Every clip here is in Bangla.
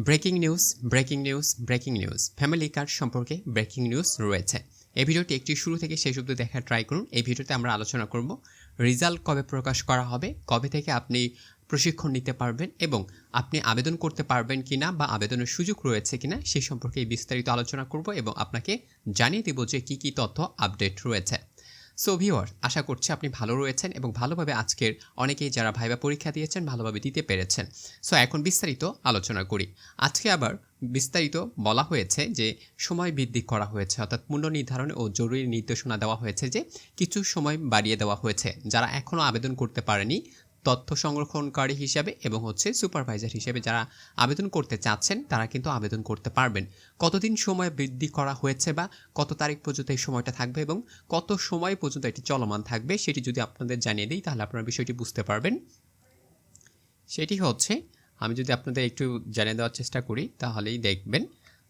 Breaking news breaking news breaking news family card সম্পর্কে ব্রেকিং নিউজ রয়েছে। এই ভিডিওটি একটি শুরু থেকে শেষ অবধি দেখার ট্রাই করুন। এই ভিডিওতে আমরা আলোচনা করব রেজাল্ট কবে প্রকাশ করা হবে, কবে থেকে আপনি প্রশিক্ষণ নিতে পারবেন এবং আপনি আবেদন করতে পারবেন কিনা বা আবেদনের সুযোগ রয়েছে কিনা সেই সম্পর্কে বিস্তারিত আলোচনা করব এবং আপনাকে জানিয়ে দেব যে কী কী তথ্য আপডেট রয়েছে। সো ভিউয়ার, আশা করছি আপনি ভালো রয়েছেন এবং ভালোভাবে আজকের অনেকেই যারা ভাইবা পরীক্ষা দিয়েছেন ভালোভাবে দিতে পেরেছেন। সো এখন বিস্তারিত আলোচনা করি। আজকে আবার বিস্তারিত বলা হয়েছে যে সময় বৃদ্ধি করা হয়েছে, অর্থাৎ পুনর্নির্ধারণ ও জরুরি নির্দেশনা দেওয়া হয়েছে যে কিছু সময় বাড়িয়ে দেওয়া হয়েছে। যারা এখনও আবেদন করতে পারেনি তথ্য সংরক্ষণকারী হিসাবে এবং সুপারভাইজার হিসেবে যারা আবেদন করতে চাচ্ছেন তারা কিন্তু আবেদন করতে পারবেন। কতদিন সময় বৃদ্ধি করা হয়েছে বা কত তারিখ পর্যন্ত এই সময়টা থাকবে এবং কত সময় পর্যন্ত এটি চলমান থাকবে সেটি যদি আপনাদের জানিয়ে দিই তাহলে আপনারা বিষয়টি বুঝতে পারবেন। সেটি হচ্ছে, আমি যদি আপনাদের একটু জানিয়ে দেওয়ার চেষ্টা করি তাহলেই দেখবেন।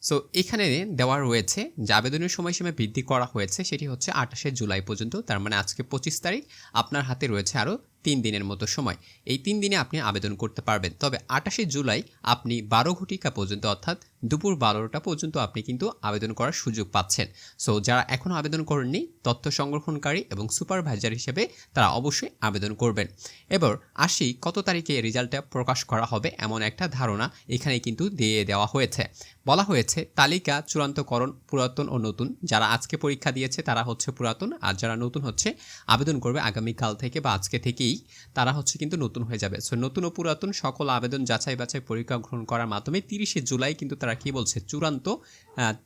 সো এখানে দেওয়া রয়েছে যে আবেদনের সময়সীমা বৃদ্ধি করা হয়েছে, সেটি হচ্ছে 28শে জুলাই পর্যন্ত। তার মানে আজকে 25 তারিখ, আপনার হাতে রয়েছে আরও 3 দিনের মতো সময়। এই 3 দিনে আপনি আবেদন করতে পারবেন। তবে 28শে জুলাই আপনি 12 ঘটিকা পর্যন্ত, অর্থাৎ দুপুর 12টা পর্যন্ত আপনি কিন্তু আবেদন করার সুযোগ পাচ্ছেন। সো যারা এখনও আবেদন করেননি তথ্য সংরক্ষণকারী এবং সুপারভাইজার হিসেবে তারা অবশ্যই আবেদন করবেন। এবার আসি কত তারিখে রেজাল্টটা প্রকাশ করা হবে এমন একটা ধারণা এখানে কিন্তু দিয়ে দেওয়া হয়েছে। বলা হয়েছে তালিকা চূড়ান্তকরণ পুরাতন ও নতুন। যারা আজকে পরীক্ষা দিয়েছে তারা হচ্ছে পুরাতন, আর যারা নতুন হচ্ছে আবেদন করবে আগামীকাল থেকে বা আজকে থেকেই তারা হচ্ছে কিন্তু নতুন হয়ে যাবে। সো নতুন ও পুরাতন সকল আবেদন যাচাই বাছাই পরীক্ষা গ্রহণ করার মাধ্যমে 30শে জুলাই কিন্তু তারা কি বলছে চূড়ান্ত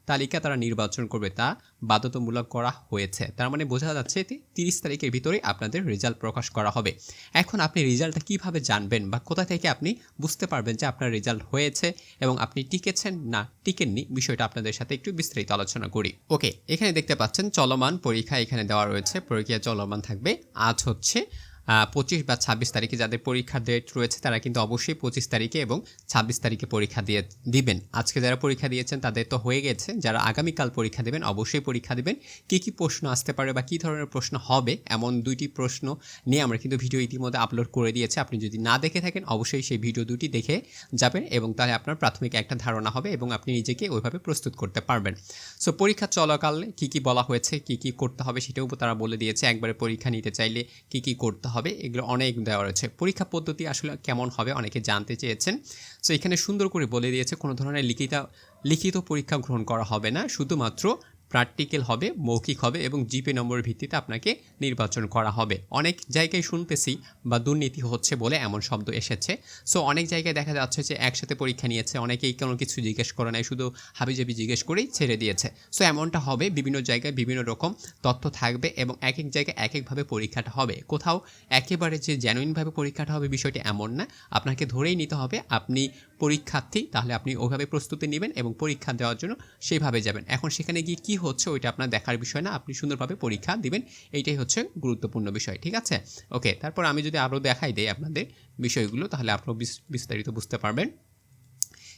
তালিকা তারা নির্বাচন করবে, তা বাধ্যতামূলক করা হয়েছে। তার মানে বোঝা যাচ্ছে 30 তারিখের ভিতরে আপনাদের রেজাল্ট প্রকাশ করা হবে। এখন আপনি রেজাল্টটা কিভাবে জানবেন বা কোথা থেকে আপনি বুঝতে পারবেন যে আপনার রেজাল্ট হয়েছে এবং আপনি টিকেছেন না টিকেননি, বিষয়টা আপনাদের সাথে একটু বিস্তারিত আলোচনা করি। ওকে, এখানে দেখতে পাচ্ছেন চলমান পরীক্ষা এখানে দেওয়া রয়েছে। পরীক্ষা চলমান থাকবে। আজ হচ্ছে 25 বা 26 তারিখে যাদের পরীক্ষার ডেট রয়েছে তারা কিন্তু অবশ্যই 25 তারিখে এবং 26 তারিখে পরীক্ষা দিবেন। আজকে যারা পরীক্ষা দিয়েছেন তাদের তো হয়ে গেছে, যারা আগামীকাল পরীক্ষা দেবেন অবশ্যই পরীক্ষা দেবেন। কী কী প্রশ্ন আসতে পারে বা কী ধরনের প্রশ্ন হবে এমন 2টি প্রশ্ন নিয়ে আমরা কিন্তু ভিডিও ইতিমধ্যে আপলোড করে দিয়েছি। আপনি যদি না দেখে থাকেন অবশ্যই সেই ভিডিও 2টি দেখে যাবেন এবং তাহলে আপনার প্রাথমিক একটা ধারণা হবে এবং আপনি নিজেকে ওইভাবে প্রস্তুত করতে পারবেন। সো পরীক্ষা চলাকালে কী কী বলা হয়েছে, কী কী করতে হবে সেটাও তারা বলে দিয়েছে। একবারে পরীক্ষা নিতে চাইলে কী কী করতে হবে এগুলো অনেক দেওয়া রয়েছে। পরীক্ষা পদ্ধতি আসলে কেমন হবে অনেকে জানতে চেয়েছেন। সো এখানে সুন্দর করে বলে দিয়েছে কোনো ধরনের লিখিত পরীক্ষা গ্রহণ করা হবে না, শুধুমাত্র প্র্যাকটিক্যাল হবে, মৌখিক হবে এবং জিপে নম্বরের ভিত্তিতে আপনাকে নির্বাচন করা হবে। অনেক জায়গায় শুনতেছি বা দুর্নীতি হচ্ছে বলে এমন শব্দ এসেছে। সো অনেক জায়গায় দেখা যাচ্ছে যে একসাথে পরীক্ষা নিয়েছে, অনেকেই কোনো কিছু জিজ্ঞেস করে নাই, শুধু হাবিজাবি জিজ্ঞেস করেই ছেড়ে দিয়েছে। সো এমনটা হবে, বিভিন্ন জায়গায় বিভিন্ন রকম তথ্য থাকবে এবং এক এক জায়গায় এক একভাবে পরীক্ষাটা হবে। কোথাও একেবারে যে জেনুইনভাবে পরীক্ষাটা হবে বিষয়টি এমন না, আপনাকে ধরেই নিতে হবে আপনি পরীক্ষার্থী, তাহলে আপনি ওইভাবে প্রস্তুতি নেবেন এবং পরীক্ষা দেওয়ার জন্য সেইভাবে যাবেন। এখন সেখানে গিয়ে কী হচ্ছে ওইটা আপনার দেখার বিষয় না, আপনি সুন্দরভাবে পরীক্ষা দিবেন, এইটাই হচ্ছে গুরুত্বপূর্ণ বিষয়। ঠিক আছে, ওকে। তারপর আমি যদি আরও দেখাই দেই আপনাদের বিষয়গুলো তাহলে আপনারা বিস্তারিত বুঝতে পারবেন।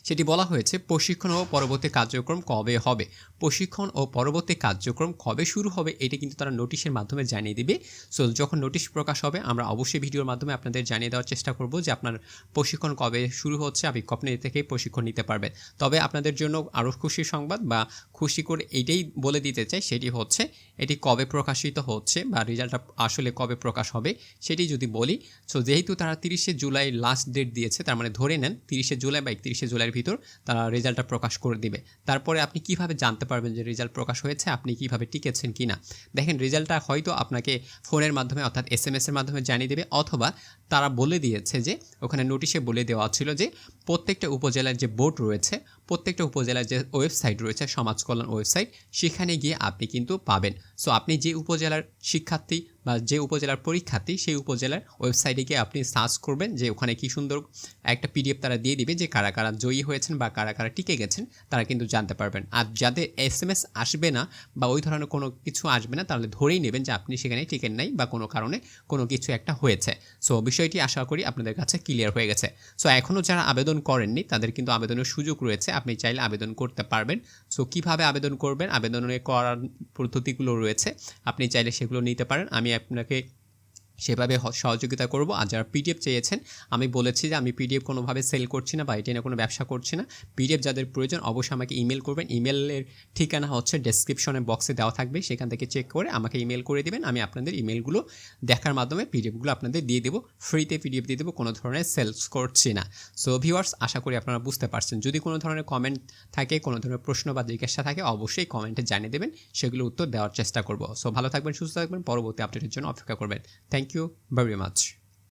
সেটি বলা হয়েছে প্রশিক্ষণ ও পরবর্তী কার্যক্রম কবে হবে। প্রশিক্ষণ ও পরবর্তী কার্যক্রম কবে শুরু হবে এটা কিন্তু তারা নোটিশের মাধ্যমে জানিয়ে দিবে। সো যখন নোটিশ প্রকাশ হবে আমরা অবশ্যই ভিডিওর মাধ্যমে আপনাদের জানিয়ে দেওয়ার চেষ্টা করব যে আপনার প্রশিক্ষণ কবে শুরু হচ্ছে, আপনি কবে থেকে প্রশিক্ষণ নিতে পারবেন। তবে আপনাদের জন্য আরও খুশির সংবাদ বা খুশি করে এইটাই বলে দিতে চাই, সেটি হচ্ছে এটি কবে প্রকাশিত হচ্ছে বা রেজাল্টটা আসলে কবে প্রকাশ হবে সেটি যদি বলি। সো যেহেতু তারা 30শে জুলাই লাস্ট ডেট দিয়েছে, তার মানে ধরে নেন 30শে জুলাই বা 31শে জুলাইয়ের ভিতর তারা রেজাল্টটা প্রকাশ করে দিবে। তারপরে আপনি কিভাবে জানতে পারবেন যে রেজাল্ট প্রকাশ হয়েছে, আপনি কিভাবে টিকেছেন কিনা। দেখেন রেজাল্টটা হয়তো আপনাকে ফোনের মাধ্যমে অর্থাৎ SMS-এর মাধ্যমে জানিয়ে দেবে, অথবা তারা বলে দিয়েছে যে ওখানে নোটিশে বলে দেওয়া ছিল যে প্রত্যেকটা উপজেলার যে বোর্ড রয়েছে, প্রত্যেকটা উপজেলার যে ওয়েবসাইট রয়েছে সমাজ কল্যাণ ওয়েবসাইট, সেখানে গিয়ে আপনি কিন্তু পাবেন। সো আপনি যে উপজেলার শিক্ষার্থী বা যে উপজেলার পরীক্ষার্থী সেই উপজেলার ওয়েবসাইটে গিয়ে আপনি সার্চ করবেন যে ওখানে কি সুন্দর একটা PDF তারা দিয়ে দিবে যে কারা কারা জয়ী হয়েছেন বা কারা কারা টিকে গেছেন, তারা কিন্তু জানতে পারবেন। আর যাদের SMS আসবে না বা ওই ধরনের কোনো কিছু আসবে না তাহলে ধরেই নেবেন যে আপনি সেখানে টিকেন নাই বা কোনো কারণে কোনো কিছু একটা হয়েছে। সো বিষয়টি আশা করি আপনাদের কাছে ক্লিয়ার হয়ে গেছে। সো এখনও যারা আবেদন করেননি তাদের কিন্তু আবেদনের সুযোগ রয়েছে, আপনি চাইলে আবেদন করতে পারবেন। সো কীভাবে আবেদন করবেন, আবেদনের করার পদ্ধতিগুলো রয়েছে, আপনি চাইলে সেগুলো নিতে পারেন। আমি আপনাকে সেভাবে সহযোগিতা করব। আর যারা পিডিএফ চেয়েছেন, আমি বলেছি যে আমি পিডিএফ কোনোভাবে সেল করছি না বা এটা নিয়ে কোনো ব্যবসা করছি না। পিডিএফ যাদের প্রয়োজন অবশ্যই আমাকে ইমেল করবেন। ইমেলের ঠিকানা হচ্ছে ডেসক্রিপশনে বক্সে দেওয়া থাকবে, সেখান থেকে চেক করে আমাকে ইমেল করে দিবেন। আমি আপনাদের ইমেলগুলো দেখার মাধ্যমে পিডিএফগুলো আপনাদের দিয়ে দেবো, ফ্রিতে পিডিএফ দিয়ে দেবো, কোনো ধরনের সেলস করছি না। সো ভিউয়ার্স, আশা করি আপনারা বুঝতে পারছেন। যদি কোনো ধরনের কমেন্ট থাকে, কোনো ধরনের প্রশ্ন বা জিজ্ঞাসা থাকে, অবশ্যই কমেন্টে জানিয়ে দেবেন, সেগুলো উত্তর দেওয়ার চেষ্টা করব। সো ভালো থাকবেন, সুস্থ থাকবেন, পরবর্তী আপডেটের জন্য অপেক্ষা করবেন। Thank you very much.